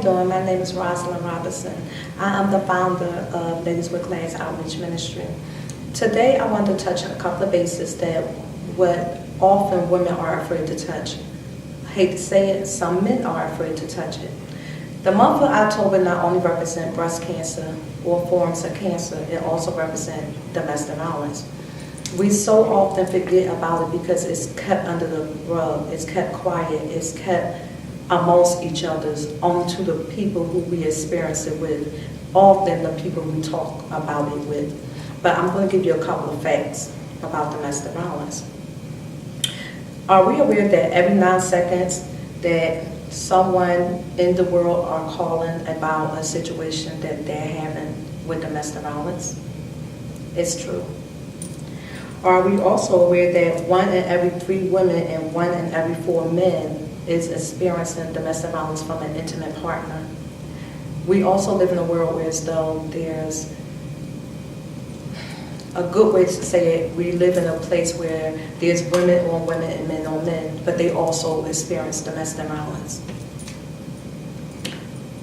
doing? My name is Rosalind Robinson. I am the founder of Ladies with Class Outreach Ministry. Today I want to touch on a couple of bases that what often women are afraid to touch. I hate to say it, some men are afraid to touch it. The month of October not only represents breast cancer or forms of cancer, it also represents domestic violence. We so often forget about it because it's kept under the rug, it's kept quiet, it's kept amongst each other's, only to the people who we experience it with, often the people we talk about it with. But I'm going to give you a couple of facts about domestic violence. Are we aware that every 9 seconds that someone in the world are calling about a situation that they're having with domestic violence? It's true. Are we also aware that 1 in every 3 women and 1 in every 4 men is experiencing domestic violence from an intimate partner? We also live in a world where, as though there's a good way to say it, we live in a place where there's women on women and men on men, but they also experience domestic violence.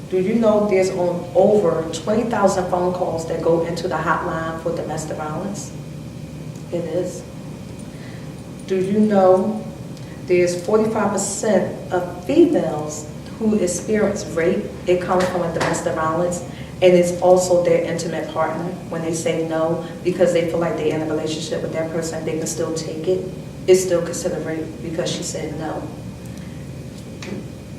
Do you know there's over 20,000 phone calls that go into the hotline for domestic violence? It is. Do you know there's 45% of females who experience rape? It comes from a domestic violence, and it's also their intimate partner. When they say no because they feel like they're in a relationship with that person, they can still take it. It's still considered rape because she said no.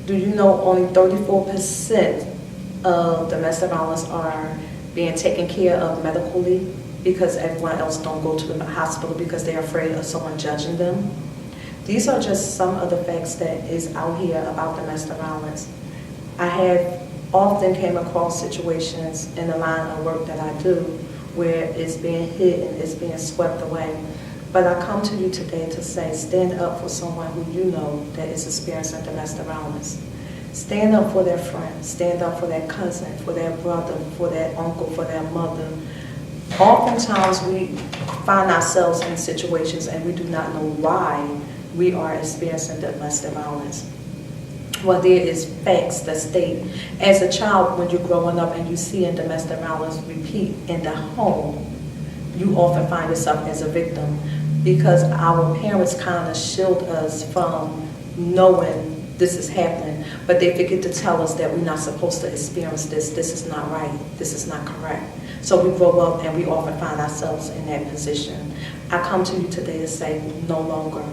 Do you know only 34% of domestic violence are being taken care of medically because everyone else don't go to the hospital because they're afraid of someone judging them? These are just some of the facts that is out here about domestic violence. I have often came across situations in the line of work that I do where it's being hidden, it's being swept away. But I come to you today to say, stand up for someone who you know that is experiencing domestic violence. Stand up for their friend, stand up for their cousin, for their brother, for their uncle, for their mother. Oftentimes we find ourselves in situations and we do not know why we are experiencing domestic violence. Well, there is facts that state, as a child, when you're growing up and you see in domestic violence repeat in the home, you often find yourself as a victim because our parents kind of shield us from knowing this is happening, but they forget to tell us that we're not supposed to experience this. This is not right. This is not correct. So we grow up and we often find ourselves in that position. I come to you today to say no longer.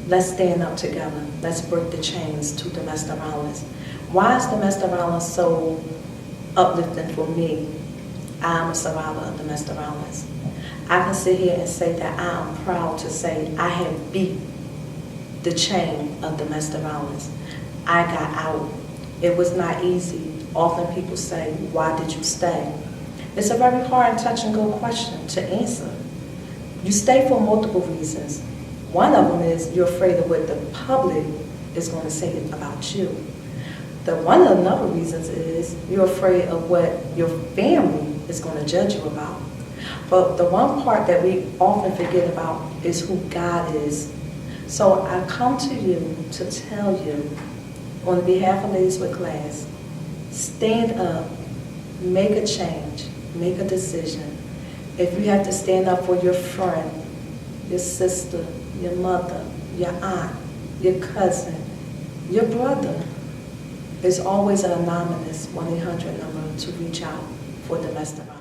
Let's stand up together. Let's break the chains to domestic violence. Why is domestic violence so uplifting for me? I'm a survivor of domestic violence. I can sit here and say that I am proud to say I have beat the chain of domestic violence. I got out. It was not easy. Often people say, why did you stay? It's a very hard, touch and go question to answer. You stay for multiple reasons. One of them is you're afraid of what the public is going to say about you. One of the other reasons is you're afraid of what your family is going to judge you about. But the one part that we often forget about is who God is. So I come to you to tell you, on behalf of Ladies with Class, stand up, make a change, make a decision. If you have to stand up for your friend, your sister, your mother, your aunt, your cousin, your brother, there's always an anonymous 1-800 number to reach out for domestic violence.